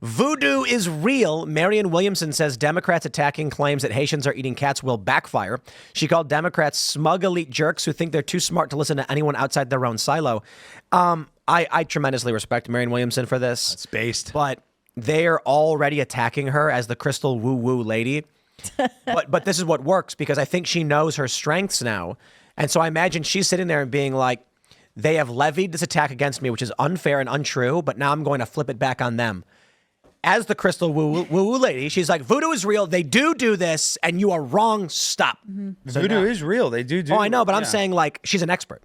Voodoo is real. Marianne Williamson says Democrats attacking claims that Haitians are eating cats will backfire. She called Democrats smug elite jerks who think they're too smart to listen to anyone outside their own silo. I tremendously respect Marianne Williamson for this. It's based. But they're already attacking her as the crystal woo-woo lady. but this is what works because I think she knows her strengths now. And so I imagine she's sitting there and being like, they have levied this attack against me, which is unfair and untrue, but now I'm going to flip it back on them. As the crystal woo-woo lady, she's like, voodoo is real. They do this, and you are wrong. Stop. Mm-hmm. So voodoo is real. They do. Oh, I know, but I'm saying, like, she's an expert.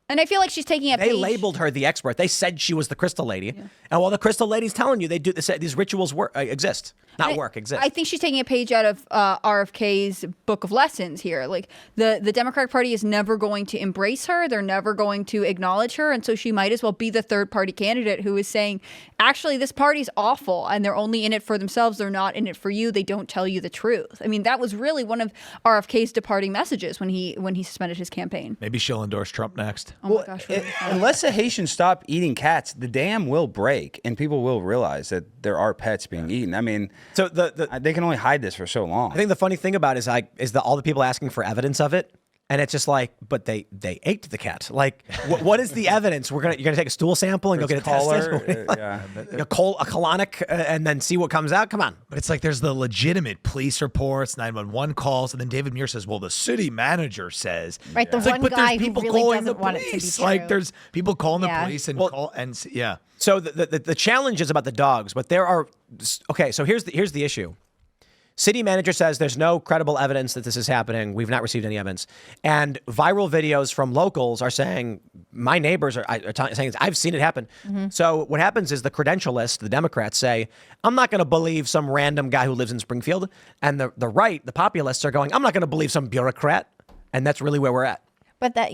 And I feel like she's taking a page. They labeled her the expert. They said she was the crystal lady. Yeah. And while the crystal lady's telling you these rituals exist. Exist. I think she's taking a page out of RFK's book of lessons here. Like the Democratic Party is never going to embrace her. They're never going to acknowledge her. And so she might as well be the third party candidate who is saying, actually, this party's awful and they're only in it for themselves. They're not in it for you. They don't tell you the truth. I mean, that was really one of RFK's departing messages when he suspended his campaign. Maybe she'll endorse Trump next. Oh my gosh. Really unless the Haitians stop eating cats, the dam will break and people will realize that there are pets being eaten. I mean, so they can only hide this for so long. I think the funny thing about it is all the people asking for evidence of it. And it's just like, but they ate the cat. Like, what is the evidence? You're gonna take a stool sample and go get it tested, a colonic, and then see what comes out. Come on. But it's like there's the legitimate police reports, 911 calls, and then David Muir says, "Well, the city manager says." Right, the one guy who really doesn't want it to be true. Like, there's people calling the police and yeah. So the challenge is about the dogs, but there are okay. So here's the issue. City manager says there's no credible evidence that this is happening. We've not received any evidence. And viral videos from locals are saying, my neighbors are saying, I've seen it happen. Mm-hmm. So what happens is the credentialists, the Democrats, say, I'm not going to believe some random guy who lives in Springfield. And the right, the populists, are going, I'm not going to believe some bureaucrat. And that's really where we're at. But that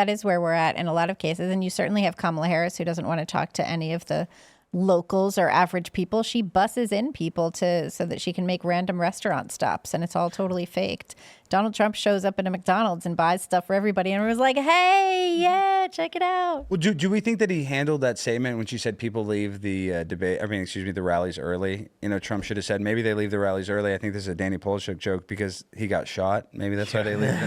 is where we're at in a lot of cases. And you certainly have Kamala Harris, who doesn't want to talk to any of the locals or average people. She buses in people so that she can make random restaurant stops, and it's all totally faked. Donald Trump shows up at a McDonald's and buys stuff for everybody, and was like, "Hey, yeah, check it out." Well, do we think that he handled that statement when she said people leave the the rallies early? You know, Trump should have said maybe they leave the rallies early. I think this is a Danny Polishuk joke because he got shot. Maybe that's why they leave.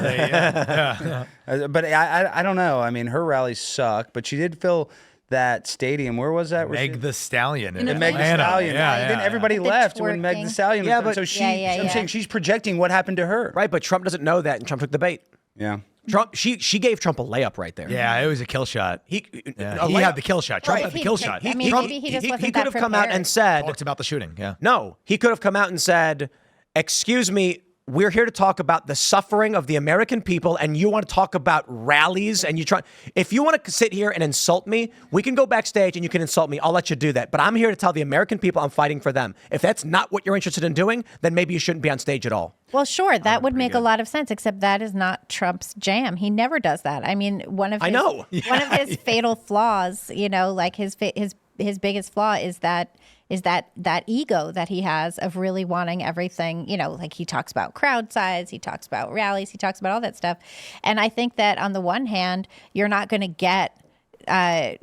But I don't know. I mean, her rallies suck, but she did fill that stadium. Where was that? Meg the Stallion in Meg the Stallion. Then everybody left when Meg the Stallion was done. So I'm saying she's projecting what happened to her. Right, but Trump doesn't know that, and Trump took the bait. Yeah. Trump, she gave Trump a layup right there. Yeah, it was a kill shot. He had the kill shot. Trump had the kill shot. Maybe he just wasn't he could have come out and said... Talked about the shooting, yeah. No, he could have come out and said, excuse me, we're here to talk about the suffering of the American people, and you want to talk about rallies, and if you want to sit here and insult me, we can go backstage and you can insult me. I'll let you do that. But I'm here to tell the American people I'm fighting for them. If that's not what you're interested in doing, then maybe you shouldn't be on stage at all. Well, sure, that would make a lot of sense, except that is not Trump's jam. He never does that. I mean, one of his fatal flaws, like his biggest flaw is that ego that he has of really wanting everything, like he talks about crowd size, he talks about rallies, he talks about all that stuff. And I think that on the one hand, you're not going to get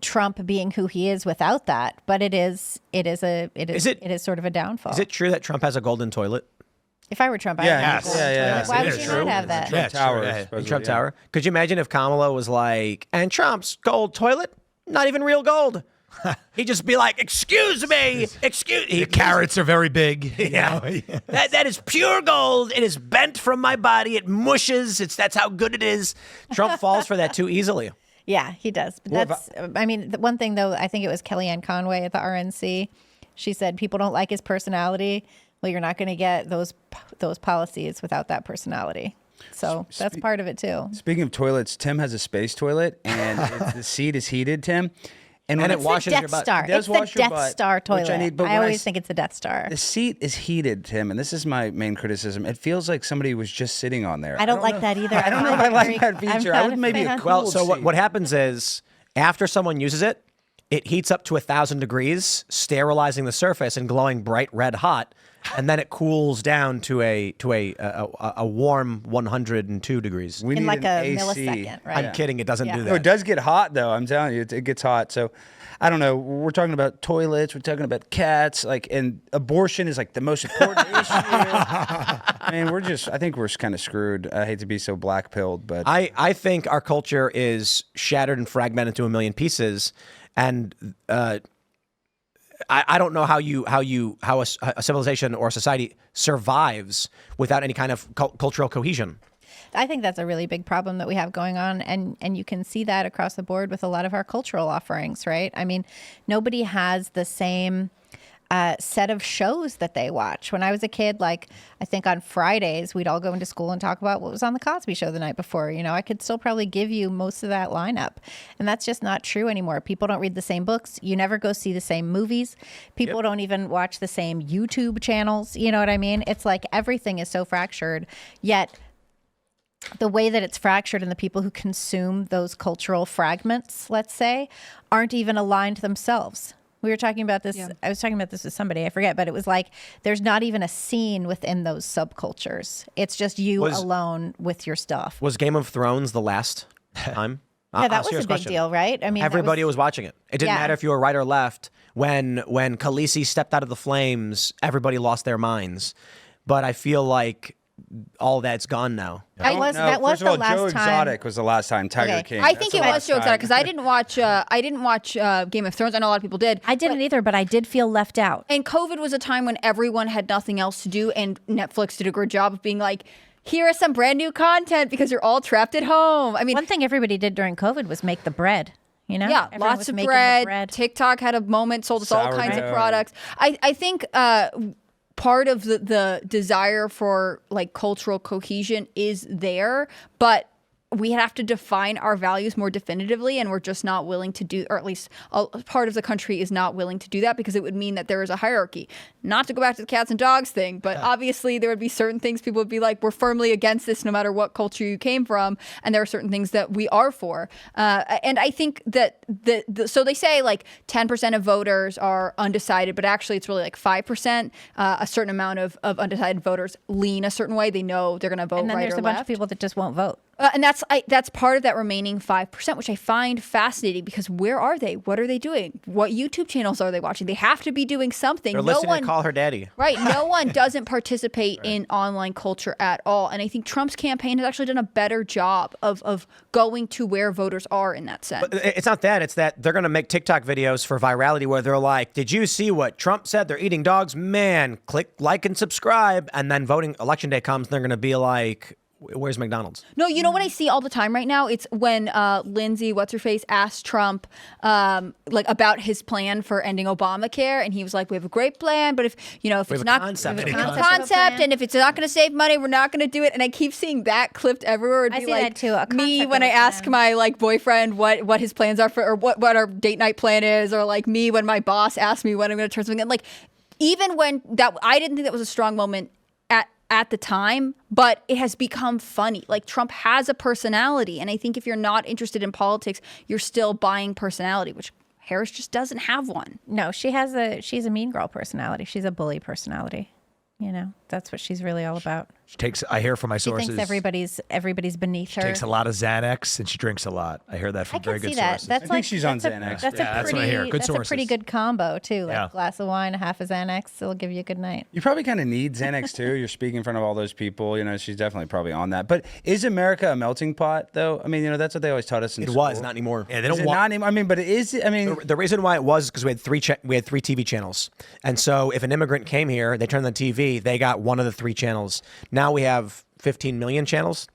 Trump being who he is without that, but it is sort of a downfall. Is it true that Trump has a golden toilet? If I were Trump, yeah. Why would you not have that? Trump Tower. Trump Tower. Could you imagine if Kamala was like, and Trump's gold toilet? Not even real gold. He'd just be like, excuse me, The carrots are very big. Yeah. that is pure gold. It is bent from my body. It mushes. That's how good it is. Trump falls for that too easily. Yeah, he does. But the one thing, though, I think it was Kellyanne Conway at the RNC. She said people don't like his personality. Well, you're not going to get those policies without that personality. So that's part of it, too. Speaking of toilets, Tim has a space toilet, and the seat is heated, Tim. And it washes your butt. It's the Death Star toilet. I always think it's a Death Star. The seat is heated, Tim, and this is my main criticism. It feels like somebody was just sitting on there. I don't like that either. I don't know if I like that feature. I would maybe a cool seat. What happens is after someone uses it, it heats up to 1,000 degrees, sterilizing the surface and glowing bright red hot, and then it cools down to a warm 102 degrees. We In need like an a AC. millisecond, right? I'm kidding. It doesn't do No, that. it does get hot though. I'm telling you, it gets hot. So, I don't know. We're talking about toilets. We're talking about cats. Like, and abortion is like the most important issue. I mean, I think we're kind of screwed. I hate to be so black-pilled, but I think our culture is shattered and fragmented into a million pieces, and I don't know how a civilization or a society survives without any kind of cultural cohesion. I think that's a really big problem that we have going on, and you can see that across the board with a lot of our cultural offerings, right? I mean, nobody has the same set of shows that they watch. When I was a kid, like I think on Fridays, we'd all go into school and talk about what was on the Cosby Show the night before. You know, I could still probably give you most of that lineup. And that's just not true anymore. People don't read the same books. You never go see the same movies. People don't even watch the same YouTube channels. You know what I mean? It's like everything is so fractured, yet the way that it's fractured and the people who consume those cultural fragments, let's say, aren't even aligned themselves. We were talking about this. Yeah. I was talking about this with somebody, I forget, but it was like there's not even a scene within those subcultures. It's just you alone with your stuff. Was Game of Thrones the last time? Yeah, that was a big deal, right? I mean, everybody was watching it. It didn't matter if you were right or left. When Khaleesi stepped out of the flames, everybody lost their minds. But I feel like all that's gone now. That was First of all, the last Joe time. Exotic was the last time. Tiger King. I think it was Joe Exotic because I didn't watch. Game of Thrones. I know a lot of people did. I didn't either, but I did feel left out. And COVID was a time when everyone had nothing else to do, and Netflix did a great job of being like, here is some brand new content because you're all trapped at home. I mean, one thing everybody did during COVID was make the bread. You know, yeah, everyone lots was of making bread. the bread. TikTok had a moment, sold us all kinds of Sourdough. products. I think part of the desire for like cultural cohesion is there, but we have to define our values more definitively, and we're just not willing to do, or at least a part of the country is not willing to do that because it would mean that there is a hierarchy. Not to go back to the cats and dogs thing, but obviously there would be certain things people would be like, we're firmly against this no matter what culture you came from, and there are certain things that we are for. And I think that so they say like 10% of voters are undecided, but actually it's really like 5%. A certain amount of undecided voters lean a certain way. They know they're going to vote right or left. And then there's a bunch of people that just won't vote. And that's part of that remaining 5%, which I find fascinating because where are they? What are they doing? What YouTube channels are they watching? They have to be doing something. They're listening to Call Her Daddy. Right. No one doesn't participate in online culture at all. And I think Trump's campaign has actually done a better job of going to where voters are in that sense. But it's not that. It's that they're going to make TikTok videos for virality where they're like, did you see what Trump said? They're eating dogs. Man, click like and subscribe. And then election day comes and they're going to be like, where's McDonald's? No, you know what I see all the time right now? It's when Lindsay, what's-her-face, asked Trump like about his plan for ending Obamacare, and he was like, we have a great plan, but if it's not concept. a concept and if it's not going to save money, we're not going to do it. And I keep seeing that clipped everywhere. It'd I be see like that too. Me when I ask my like boyfriend what his plans are for, or what our date night plan is, or like me when my boss asks me when I'm going to turn something in. Like even when that, I didn't think that was a strong moment at the time, but it has become funny. Like Trump has a personality, and I think if you're not interested in politics, you're still buying personality, which Harris just doesn't have one. No, she's a mean girl personality. She's a bully personality. You know, that's what she's really all about. She takes, I hear from my She sources, thinks everybody's beneath her. she takes a lot of Xanax and she drinks a lot. I hear that from very good sources. That's I think she's on Xanax. That's that's what I hear. Good that's a pretty sources. good combo too. Like Yeah. a glass of wine, a half of Xanax, it'll give you a good night. You probably kind of need Xanax too. You're speaking in front of all those people. You know, she's definitely probably on that. But is America a melting pot, though? I mean, that's what they always taught us in It school. was, not anymore. Yeah, they Is don't it want. not anymore? I mean, but it is. I mean, The reason why it was is because we had three TV channels, and so if an immigrant came here, they turned on the TV, they got one of the three channels. Now we have 15 million channels.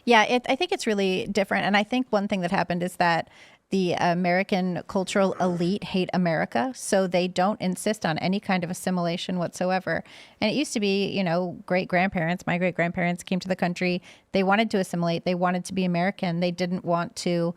Yeah, I think it's really different. And I think one thing that happened is that the American cultural elite hate America, so they don't insist on any kind of assimilation whatsoever. And it used to be, great-grandparents, my great-grandparents came to the country. They wanted to assimilate. They wanted to be American. They didn't want to,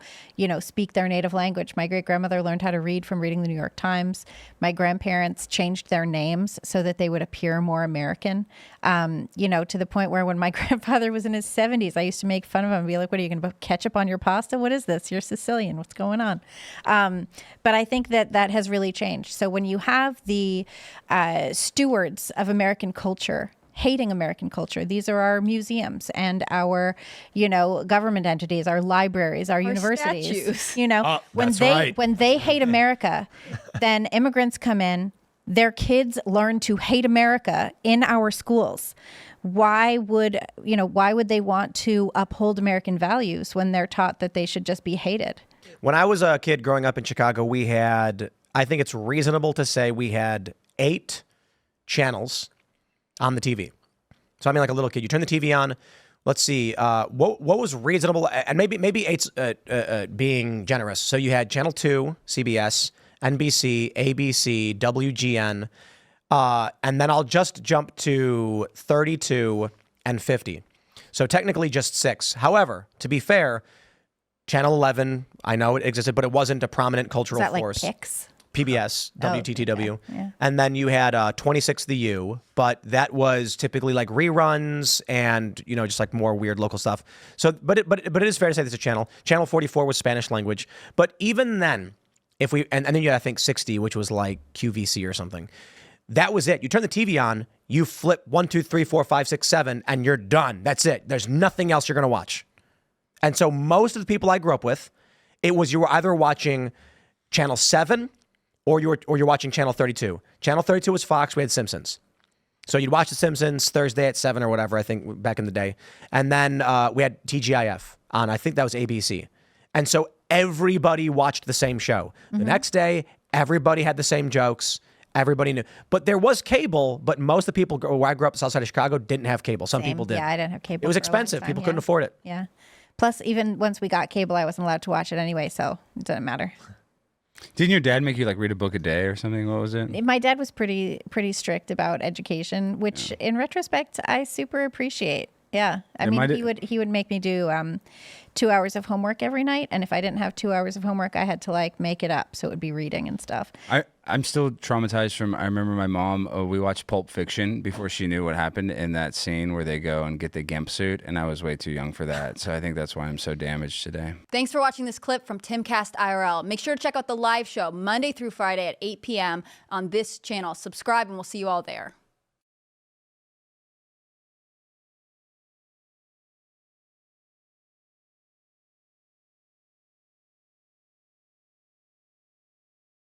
speak their native language. My great-grandmother learned how to read from reading the New York Times. My grandparents changed their names so that they would appear more American, to the point where when my grandfather was in his 70s, I used to make fun of him and be like, what are you going to put ketchup on your pasta? What is this? You're Sicilian. What's going going on? But I think that has really changed. So when you have the stewards of American culture hating American culture, these are our museums and our, government entities, our libraries, our universities. Statues. When they hate America, then immigrants come in. Their kids learn to hate America in our schools. Why would they want to uphold American values when they're taught that they should just be hated? When I was a kid growing up in Chicago, we had, I think it's reasonable to say we had 8 channels on the TV. So I mean, like a little kid, you turn the TV on. Let's see, what was reasonable, and maybe 8's being generous. So you had Channel 2, CBS, NBC, ABC, WGN, and then I'll just jump to 32 and 50. So technically just 6. However, to be fair, Channel 11, I know it existed, but it wasn't a prominent cultural force. Is that like Pix? PBS, WTTW. Okay. Yeah. And then you had 26 The U, but that was typically like reruns and, just like more weird local stuff. So, but it is fair to say there's a channel. Channel 44 was Spanish language. But even then, and then you had, I think, 60, which was like QVC or something. That was it. You turn the TV on, you flip 1, 2, 3, 4, 5, 6, 7, and you're done. That's it. There's nothing else you're going to watch. And so most of the people I grew up with, you were either watching Channel 7 or you're watching Channel 32. Channel 32 was Fox. We had Simpsons. So you'd watch The Simpsons Thursday at 7 or whatever, I think, back in the day. And then we had TGIF on, I think that was ABC. And so everybody watched the same show. The next day, everybody had the same jokes. Everybody knew. But there was cable, but most of the people where I grew up in the south side of Chicago didn't have cable. Some people did. Yeah, I didn't have cable. It was expensive. People couldn't afford it. Yeah. Plus, even once we got cable, I wasn't allowed to watch it anyway, so it doesn't matter. Didn't your dad make you read a book a day or something? What was it? My dad was pretty strict about education, which in retrospect I super appreciate. Yeah, I mean he would make me do 2 hours of homework every night, and if I didn't have 2 hours of homework, I had to make it up, so it would be reading and stuff. I'm still traumatized from. I remember my mom. We watched Pulp Fiction before she knew what happened in that scene where they go and get the gimp suit, and I was way too young for that. So I think that's why I'm so damaged today. Thanks for watching this clip from Timcast IRL. Make sure to check out the live show Monday through Friday at 8 p.m. on this channel. Subscribe, and we'll see you all there.